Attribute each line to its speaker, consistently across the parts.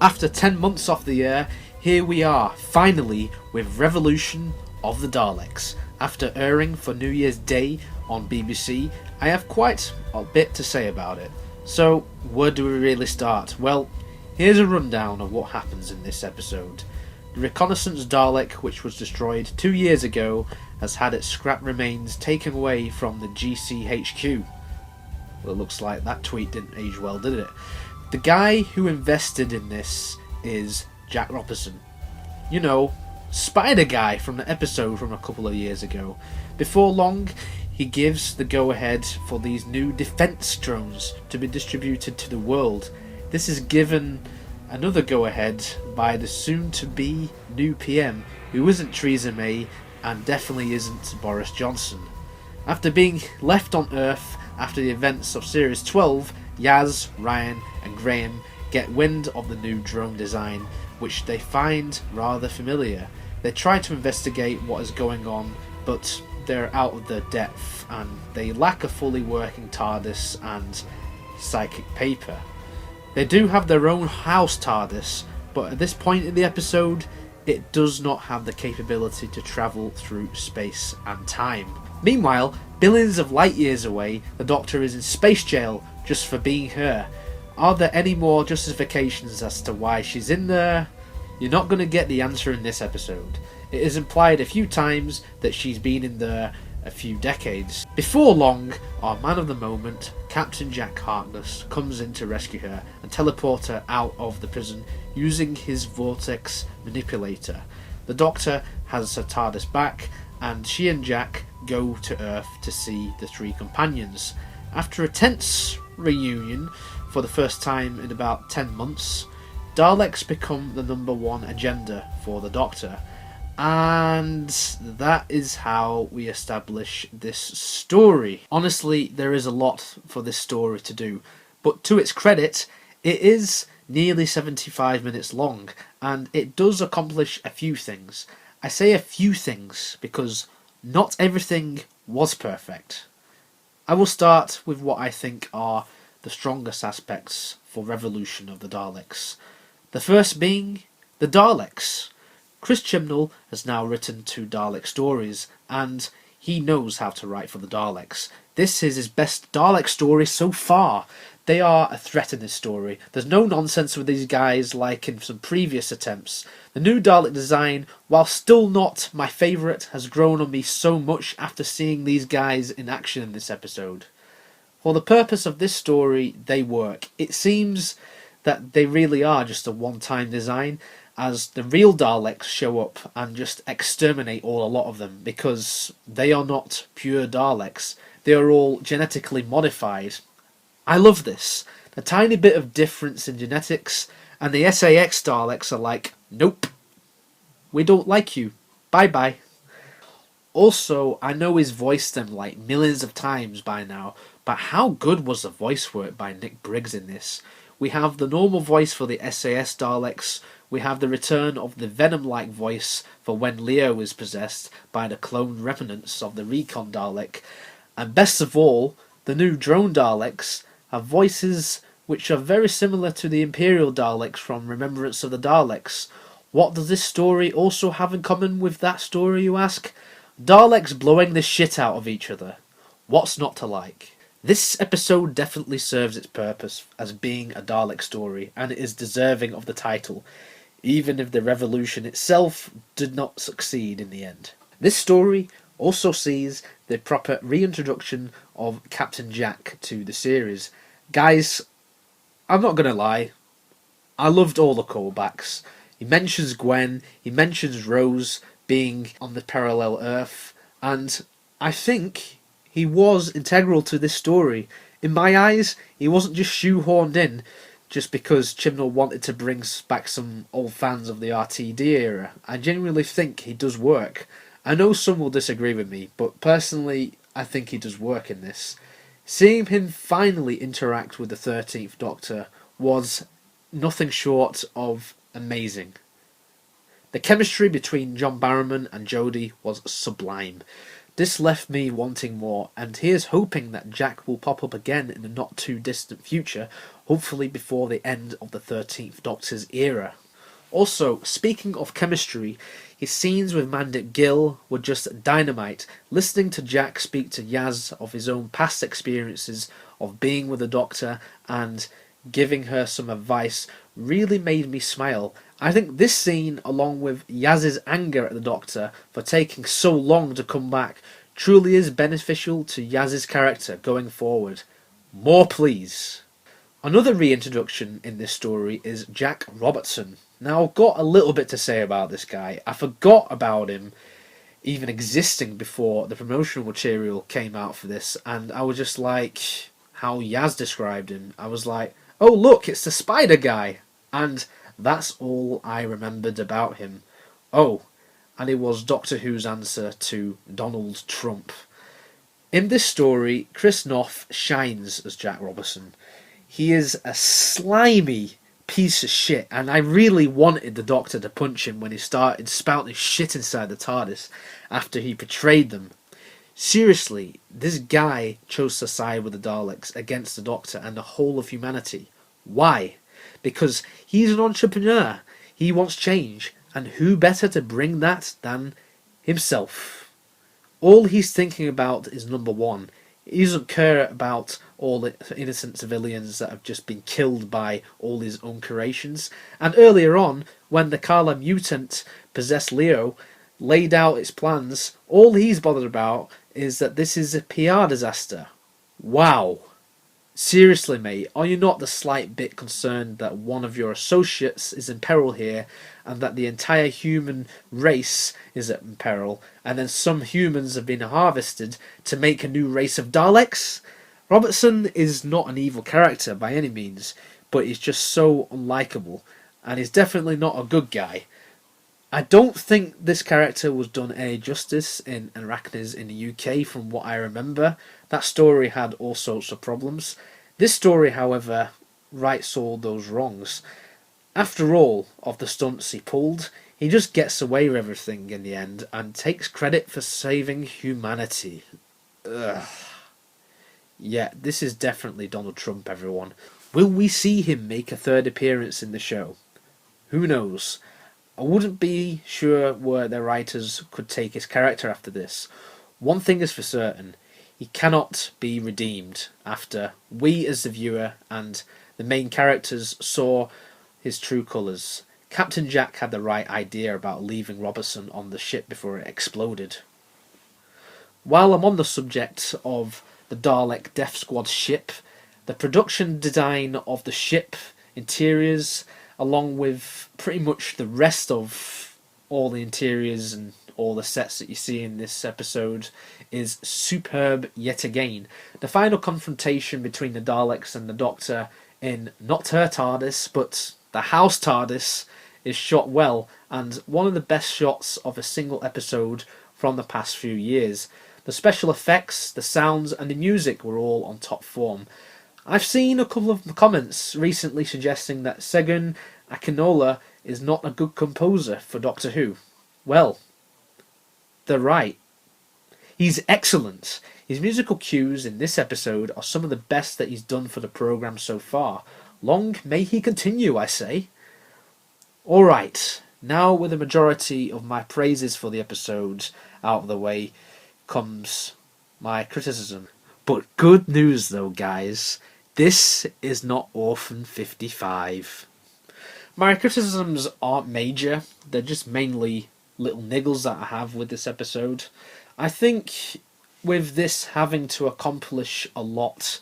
Speaker 1: After 10 months off the air, here we are, finally, with Revolution of the Daleks. After airing for New Year's Day on BBC, I have quite a bit to say about it. So, where do we really start? Well, here's a rundown of what happens in this episode. The reconnaissance Dalek, which was destroyed 2 years ago, has had its scrap remains taken away from the GCHQ. Well, it looks like that tweet didn't age well, did it? The guy who invested in this is Jack Robertson. You know, Spider Guy from the episode from a couple of years ago. Before long, he gives the go-ahead for these new defense drones to be distributed to the world. This is given another go-ahead by the soon-to-be new PM, who isn't Theresa May and definitely isn't Boris Johnson. After being left on Earth after the events of Series 12, Yaz, Ryan and Grahm get wind of the new drone design, which they find rather familiar. They try to investigate what is going on, but they're out of their depth and they lack a fully working TARDIS and psychic paper. They do have their own house TARDIS, but at this point in the episode, it does not have the capability to travel through space and time. Meanwhile, billions of light years away, the Doctor is in space jail just for being her. Are there any more justifications as to why she's in there? You're not going to get the answer in this episode. It is implied a few times that she's been in there a few decades. Before long, our man of the moment, Captain Jack Harkness, comes in to rescue her and teleport her out of the prison using his vortex manipulator. The Doctor has her TARDIS back and she and Jack go to Earth to see the three companions. After a tense reunion for the first time in about 10 months, Daleks become the number one agenda for the Doctor. And that is how we establish this story. Honestly, there is a lot for this story to do, but to its credit, it is nearly 75 minutes long, and it does accomplish a few things. I say a few things because not everything was perfect. I will start with what I think are the strongest aspects for Revolution of the Daleks. The first being the Daleks. Chris Chibnall has now written 2 Dalek stories, and he knows how to write for the Daleks. This is his best Dalek story so far. They are a threat in this story. There's no nonsense with these guys like in some previous attempts. The new Dalek design, while still not my favourite, has grown on me so much after seeing these guys in action in this episode. For the purpose of this story, they work. It seems that they really are just a one-time design, as the real Daleks show up and just exterminate a lot of them, because they are not pure Daleks. They are all genetically modified. I love this. A tiny bit of difference in genetics, and the SAX Daleks are like, nope, we don't like you, bye bye. Also, I know he's voiced them like millions of times by now, but how good was the voice work by Nick Briggs in this? We have the normal voice for the SAS Daleks, we have the return of the Venom-like voice for when Leo is possessed by the clone remnants of the Recon Dalek, and best of all, the new drone Daleks have voices which are very similar to the Imperial Daleks from Remembrance of the Daleks. What does this story also have in common with that story, you ask? Daleks blowing the shit out of each other. What's not to like? This episode definitely serves its purpose as being a Dalek story, and it is deserving of the title, even if the revolution itself did not succeed in the end. This story also sees the proper reintroduction of Captain Jack to the series. Guys, I'm not going to lie, I loved all the callbacks. He mentions Gwen, he mentions Rose being on the parallel Earth, and I think he was integral to this story. In my eyes, he wasn't just shoehorned in just because Chibnall wanted to bring back some old fans of the RTD era. I genuinely think he does work. I know some will disagree with me, but personally, I think he does work in this. Seeing him finally interact with the 13th Doctor was nothing short of amazing. The chemistry between John Barrowman and Jodie was sublime. This left me wanting more, and here's hoping that Jack will pop up again in the not too distant future, hopefully before the end of the 13th Doctor's era. Also, speaking of chemistry, his scenes with Mandip Gill were just dynamite. Listening to Jack speak to Yaz of his own past experiences of being with the Doctor and giving her some advice really made me smile. I think this scene, along with Yaz's anger at the Doctor for taking so long to come back, truly is beneficial to Yaz's character going forward. More please. Another reintroduction in this story is Jack Robertson. Now, I've got a little bit to say about this guy. I forgot about him even existing before the promotional material came out for this, and I was just like, how Yaz described him. I was like, oh look, it's the spider guy! And that's all I remembered about him. Oh, and it was Doctor Who's answer to Donald Trump. In this story, Chris Noth shines as Jack Robertson. He is a slimy piece of shit, and I really wanted the Doctor to punch him when he started spouting shit inside the TARDIS after he betrayed them. Seriously, this guy chose to side with the Daleks against the Doctor and the whole of humanity. Why? Because he's an entrepreneur. He wants change, and who better to bring that than himself? All he's thinking about is number one. He doesn't care about all the innocent civilians that have just been killed by all his own creations. And earlier on, when the Kala mutant possessed Leo laid out its plans, all he's bothered about is that this is a PR disaster. Wow. Seriously, mate, are you not the slight bit concerned that one of your associates is in peril here, and that the entire human race is in peril, and then some humans have been harvested to make a new race of Daleks? Robertson is not an evil character by any means, but he's just so unlikable, and he's definitely not a good guy. I don't think this character was done any justice in Arachnes in the UK from what I remember. That story had all sorts of problems. This story, however, rights all those wrongs. After all of the stunts he pulled, he just gets away with everything in the end and takes credit for saving humanity. Ugh. Yeah, this is definitely Donald Trump, everyone. Will we see him make a third appearance in the show? Who knows? I wouldn't be sure where the writers could take his character after this. One thing is for certain, he cannot be redeemed after we as the viewer and the main characters saw his true colours. Captain Jack had the right idea about leaving Robertson on the ship before it exploded. While I'm on the subject of the Dalek Death Squad ship, the production design of the ship, interiors, along with pretty much the rest of all the interiors and all the sets that you see in this episode is superb yet again. The final confrontation between the Daleks and the Doctor in not her TARDIS but the house TARDIS is shot well, and one of the best shots of a single episode from the past few years. The special effects, the sounds and the music were all on top form. I've seen a couple of comments recently suggesting that Segun Akinola is not a good composer for Doctor Who. Well, they're right. He's excellent. His musical cues in this episode are some of the best that he's done for the programme so far. Long may he continue, I say. Alright, now with the majority of my praises for the episode out of the way, comes my criticism. But good news though, guys. This is not Orphan 55. My criticisms aren't major, they're just mainly little niggles that I have with this episode. I think with this having to accomplish a lot,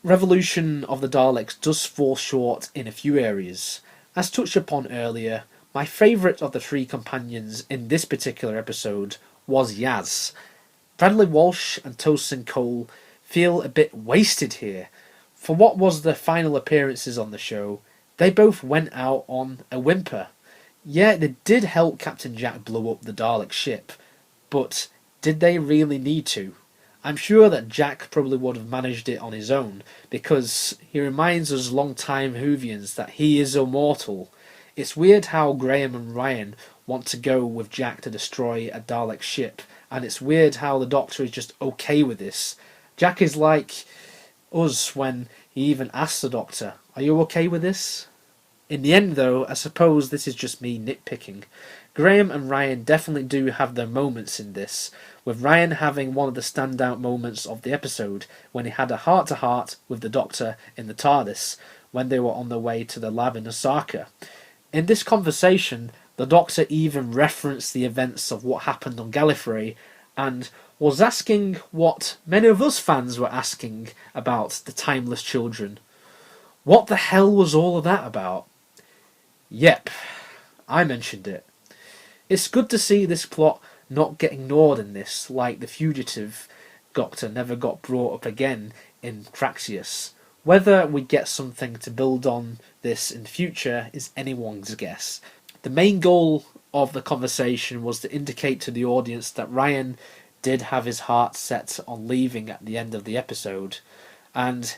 Speaker 1: Revolution of the Daleks does fall short in a few areas. As touched upon earlier, my favourite of the three companions in this particular episode was Yaz. Bradley Walsh and Tosin Cole feel a bit wasted here. For what was their final appearances on the show, they both went out on a whimper. Yeah, they did help Captain Jack blow up the Dalek ship, but did they really need to? I'm sure that Jack probably would have managed it on his own, because he reminds us long-time Whovians that he is immortal. It's weird how Grahm and Ryan want to go with Jack to destroy a Dalek ship, and it's weird how the Doctor is just okay with this. Jack is like us when he even asks the Doctor, "Are you okay with this?" In the end, though, I suppose this is just me nitpicking. Grahm and Ryan definitely do have their moments in this, with Ryan having one of the standout moments of the episode when he had a heart-to-heart with the Doctor in the TARDIS when they were on their way to the lab in Osaka. In this conversation, the Doctor even referenced the events of what happened on Gallifrey and was asking what many of us fans were asking about the Timeless Children. What the hell was all of that about? Yep, I mentioned it. It's good to see this plot not get ignored in this, like the fugitive Doctor never got brought up again in Craxius. Whether we get something to build on this in future is anyone's guess. The main goal of the conversation was to indicate to the audience that Ryan did have his heart set on leaving at the end of the episode, and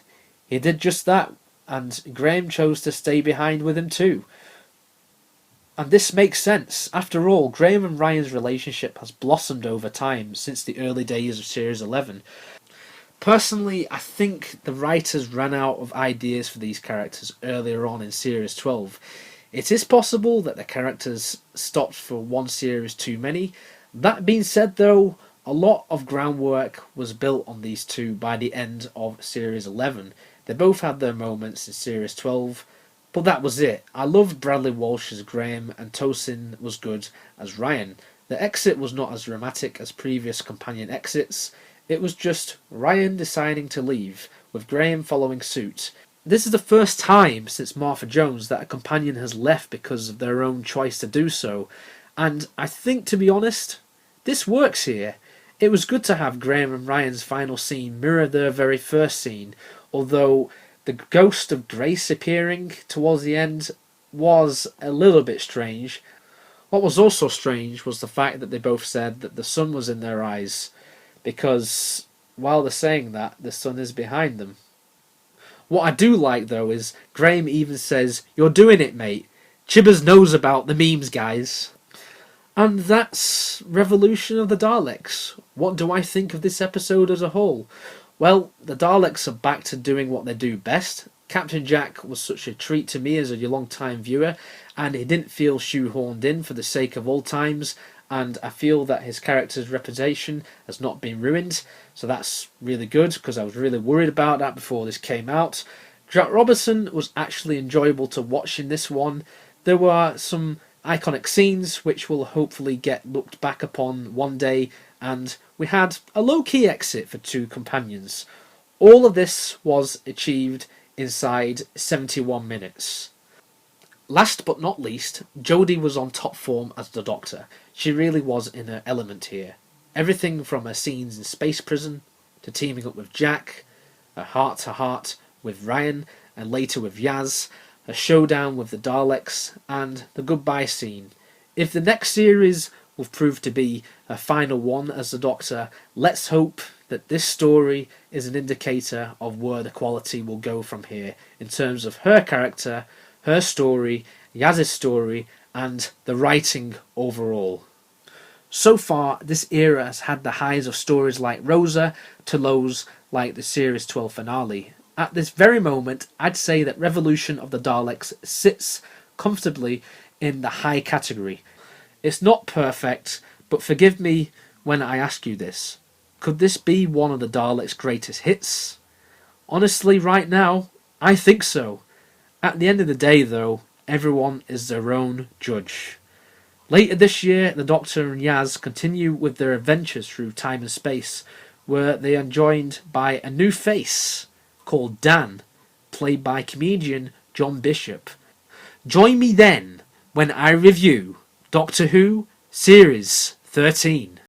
Speaker 1: he did just that, and Grahm chose to stay behind with him too. And this makes sense. After all, Grahm and Ryan's relationship has blossomed over time since the early days of Series 11. Personally, I think the writers ran out of ideas for these characters earlier on in Series 12. It is possible that the characters stopped for one series too many. That being said, though, a lot of groundwork was built on these two by the end of Series 11. They both had their moments in Series 12, but that was it. I loved Bradley Walsh as Grahm, and Tosin was good as Ryan. The exit was not as dramatic as previous companion exits. It was just Ryan deciding to leave, with Grahm following suit. This is the first time since Martha Jones that a companion has left because of their own choice to do so, and I think, to be honest, this works here. It was good to have Grahm and Ryan's final scene mirror their very first scene, although the ghost of Grace appearing towards the end was a little bit strange. What was also strange was the fact that they both said that the sun was in their eyes, because while they're saying that, the sun is behind them. What I do like, though, is Grahm even says, "You're doing it, mate. Chibbers knows about the memes, guys." And that's Revolution of the Daleks. What do I think of this episode as a whole? Well, the Daleks are back to doing what they do best. Captain Jack was such a treat to me as a long-time viewer, and he didn't feel shoehorned in for the sake of old times, and I feel that his character's reputation has not been ruined, so that's really good, because I was really worried about that before this came out. Jack Robertson was actually enjoyable to watch in this one. There were some iconic scenes which will hopefully get looked back upon one day, and we had a low-key exit for two companions. All of this was achieved inside 71 minutes. Last but not least, Jodie was on top form as the Doctor. She really was in her element here. Everything from her scenes in Space Prison, to teaming up with Jack, her heart-to-heart with Ryan, and later with Yaz, a showdown with the Daleks, and the goodbye scene. If the next series will prove to be a final one as the Doctor, let's hope that this story is an indicator of where the quality will go from here in terms of her character, her story, Yaz's story, and the writing overall. So far, this era has had the highs of stories like Rosa to lows like the Series 12 finale. At this very moment, I'd say that Revolution of the Daleks sits comfortably in the high category. It's not perfect, but forgive me when I ask you this. Could this be one of the Daleks' greatest hits? Honestly, right now, I think so. At the end of the day, though, everyone is their own judge. Later this year, the Doctor and Yaz continue with their adventures through time and space, where they are joined by a new face called Dan, played by comedian John Bishop. Join me then when I review Doctor Who Series 13.